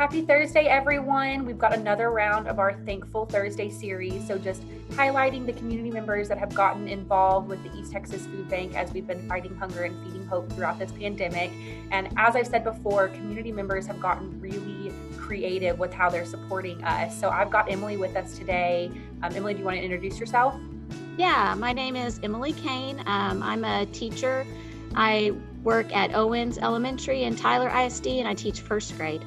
Happy Thursday, everyone. We've got another round of our Thankful Thursday series. So just highlighting the community members that have gotten involved with the East Texas Food Bank as we've been fighting hunger and feeding hope throughout this pandemic. And as I've said before, community members have gotten really creative with how they're supporting us. So I've got Emily with us today. Emily, do you want to introduce yourself? Yeah, my name is Emily Kane. I'm a teacher. I work at Owens Elementary in Tyler ISD, and I teach first grade.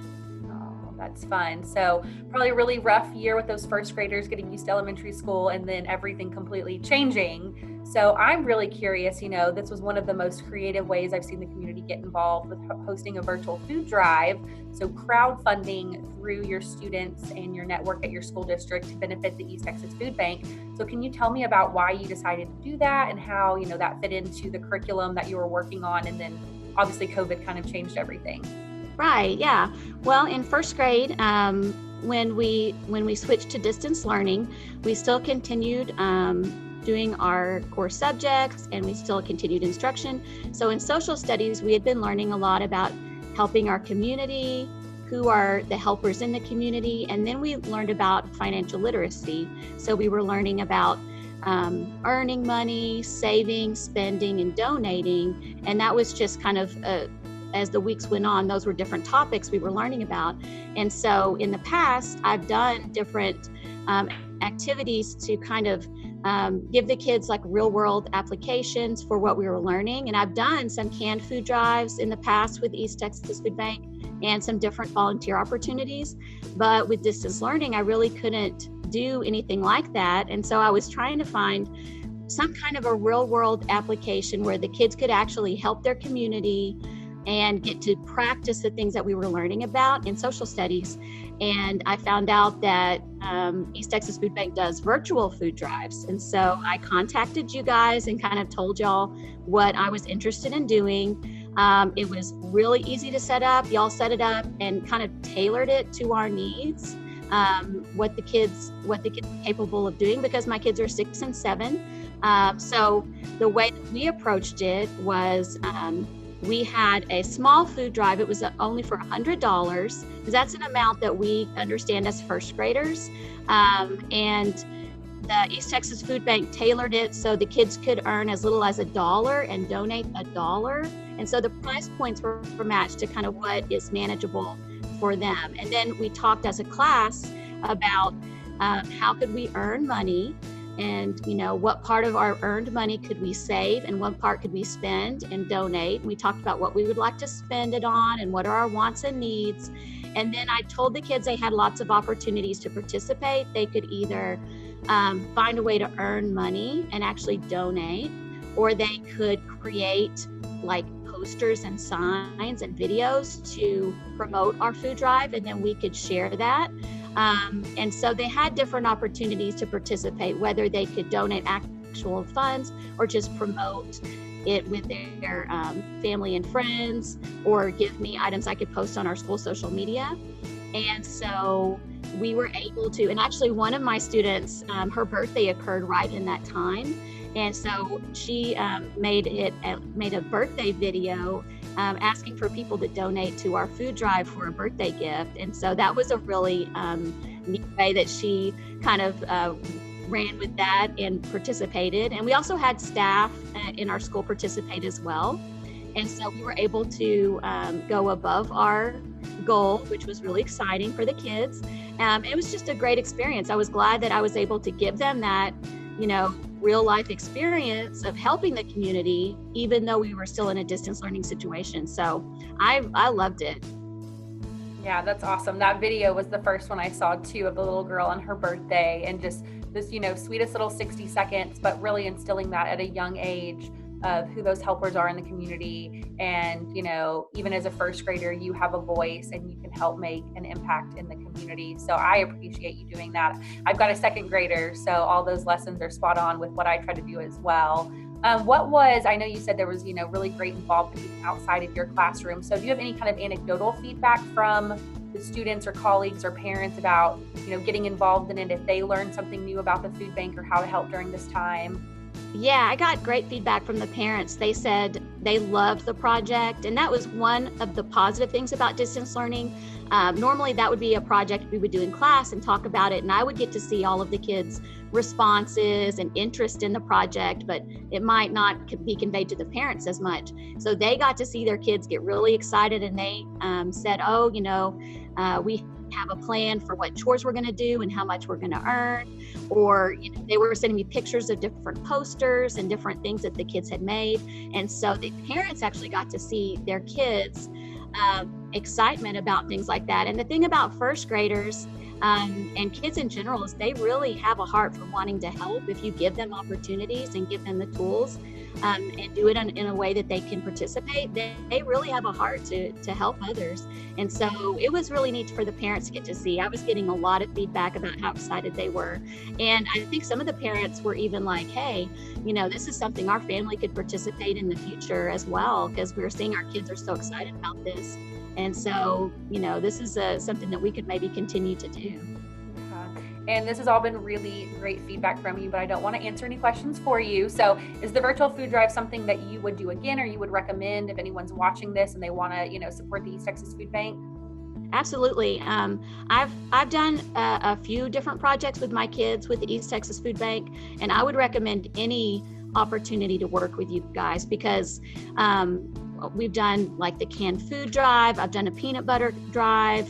That's fun. So probably a really rough year with those first graders getting used to elementary school and then everything completely changing. So I'm really curious, this was one of the most creative ways I've seen the community get involved with hosting a virtual food drive. So crowdfunding through your students and your network at your school district to benefit the East Texas Food Bank. So can you tell me about why you decided to do that and how, that fit into the curriculum that you were working on? And then obviously COVID kind of changed everything. Right, yeah. Well, in first grade, when we switched to distance learning, we still continued doing our core subjects, and we still continued instruction. So in social studies, we had been learning a lot about helping our community, who are the helpers in the community, and then we learned about financial literacy. So we were learning about earning money, saving, spending, and donating, and that was just kind of as the weeks went on, those were different topics we were learning about. And so in the past, I've done different activities to kind of give the kids like real world applications for what we were learning. And I've done some canned food drives in the past with East Texas Food Bank and some different volunteer opportunities. But with distance learning, I really couldn't do anything like that. And so I was trying to find some kind of a real world application where the kids could actually help their community and get to practice the things that we were learning about in social studies. And I found out that East Texas Food Bank does virtual food drives. And so I contacted you guys and kind of told y'all what I was interested in doing. It was really easy to set up. Y'all set it up and kind of tailored it to our needs, what the kids are capable of doing, because my kids are 6 and 7. So the way that we approached it was we had a small food drive. It was only for $100, because that's an amount that we understand as first graders. And the East Texas Food Bank tailored it so the kids could earn as little as $1 and donate $1. And so the price points were matched to kind of what is manageable for them. And then we talked as a class about how could we earn money, and what part of our earned money could we save and what part could we spend and donate. We talked about what we would like to spend it on and what are our wants and needs. And then I told the kids they had lots of opportunities to participate. They could either find a way to earn money and actually donate, or they could create like posters and signs and videos to promote our food drive, and then we could share that. And so they had different opportunities to participate, whether they could donate actual funds or just promote it with their family and friends, or give me items I could post on our school social media. And so we were able to, and actually one of my students, her birthday occurred right in that time. And so she made a birthday video asking for people to donate to our food drive for a birthday gift. And so that was a really neat way that she kind of ran with that and participated. And we also had staff in our school participate as well. And so we were able to go above our goal, which was really exciting for the kids. It was just a great experience. I was glad that I was able to give them that, real life experience of helping the community, even though we were still in a distance learning situation. So I loved it. Yeah, that's awesome. That video was the first one I saw too, of the little girl on her birthday, and just this, sweetest little 60 seconds, but really instilling that at a young age of who those helpers are in the community. And, even as a first grader, you have a voice and you can help make an impact in the community. So I appreciate you doing that. I've got a second grader, so all those lessons are spot on with what I try to do as well. I know you said there was, really great involvement outside of your classroom. So do you have any kind of anecdotal feedback from the students or colleagues or parents about, getting involved in it, if they learned something new about the food bank or how to help during this time? Yeah, I got great feedback from the parents. They said they loved the project, and that was one of the positive things about distance learning. Normally that would be a project we would do in class and talk about it, and I would get to see all of the kids' responses and interest in the project, but it might not be conveyed to the parents as much. So they got to see their kids get really excited, and they said, oh, we have a plan for what chores we're going to do and how much we're going to earn. Or they were sending me pictures of different posters and different things that the kids had made. And so the parents actually got to see their kids' excitement about things like that. And the thing about first graders and kids in general is they really have a heart for wanting to help if you give them opportunities and give them the tools and do it in a way that they can participate. They really have a heart to help others. And so it was really neat for the parents to get to see. I was getting a lot of feedback about how excited they were. And I think some of the parents were even like, hey, this is something our family could participate in the future as well, because we're seeing our kids are so excited about this. And so, this is something that we could maybe continue to do. And this has all been really great feedback from you, but I don't want to answer any questions for you. So is the virtual food drive something that you would do again, or you would recommend if anyone's watching this and they want to, support the East Texas Food Bank? Absolutely. I've done a few different projects with my kids with the East Texas Food Bank, and I would recommend any opportunity to work with you guys, because we've done like the canned food drive. I've done a peanut butter drive.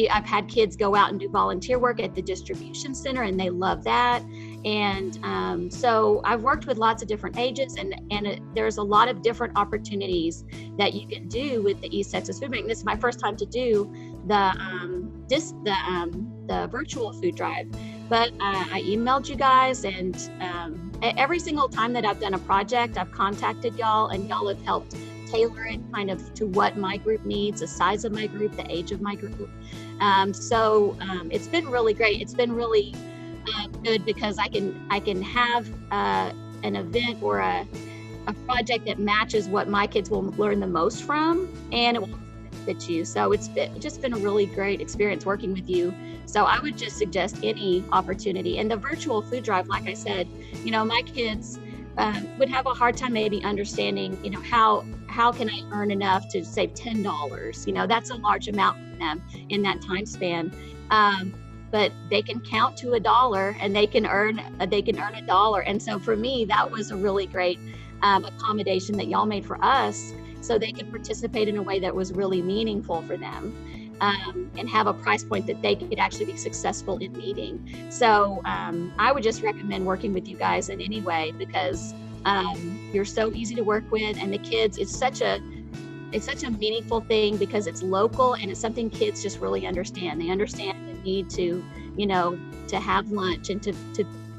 I've had kids go out and do volunteer work at the distribution center, and they love that. And so I've worked with lots of different ages, and there's a lot of different opportunities that you can do with the East Texas Food Bank. This is my first time to do the virtual food drive, but I emailed you guys, and every single time that I've done a project, I've contacted y'all, and y'all have helped tailor it kind of to what my group needs, the size of my group, the age of my group. So it's been really great. It's been really good because I can have an event or a project that matches what my kids will learn the most from, and it will benefit you. So it's just been a really great experience working with you. So I would just suggest any opportunity. And the virtual food drive, like I said, my kids would have a hard time maybe understanding, how can I earn enough to save $10? That's a large amount for them in that time span. But they can count to $1 and they can earn $1. And so for me, that was a really great accommodation that y'all made for us, so they could participate in a way that was really meaningful for them. And have a price point that they could actually be successful in meeting. So I would just recommend working with you guys in any way, because you're so easy to work with, and the kids, it's such a meaningful thing because it's local and it's something kids just really understand. They understand the need to, to have lunch and to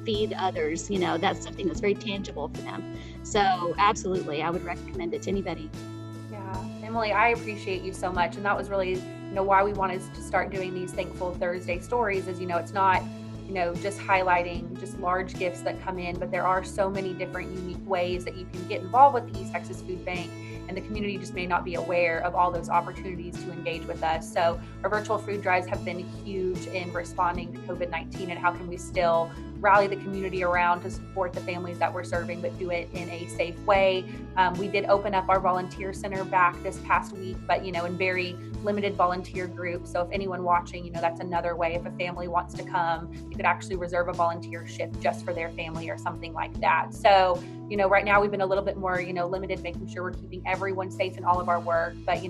feed others. That's something that's very tangible for them. So absolutely, I would recommend it to anybody. Yeah, Emily, I appreciate you so much. And that was really, why we wanted to start doing these Thankful Thursday stories is, it's not, just highlighting just large gifts that come in, but there are so many different unique ways that you can get involved with the East Texas Food Bank. And the community just may not be aware of all those opportunities to engage with us. So our virtual food drives have been huge in responding to COVID-19, and how can we still rally the community around to support the families that we're serving, but do it in a safe way. We did open up our volunteer center back this past week, but in very limited volunteer groups. So if anyone watching, that's another way. If a family wants to come, you could actually reserve a volunteer shift just for their family or something like that. So right now we've been a little bit more limited, making sure we're keeping everyone safe in all of our work. But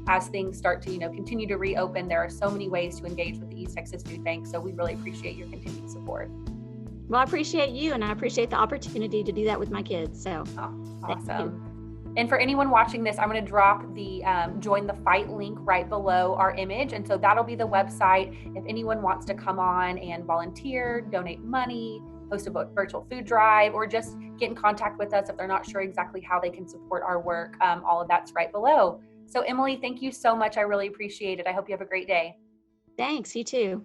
as things start to continue to reopen, there are so many ways to engage with the East Texas Food Bank. So we really appreciate your continued support. Well, I appreciate you, and I appreciate the opportunity to do that with my kids. So awesome. And for anyone watching this, I'm going to drop the Join the Fight link right below our image. And so that'll be the website. If anyone wants to come on and volunteer, donate money, host a virtual food drive, or just get in contact with us if they're not sure exactly how they can support our work, all of that's right below. So Emily, thank you so much. I really appreciate it. I hope you have a great day. Thanks, you too.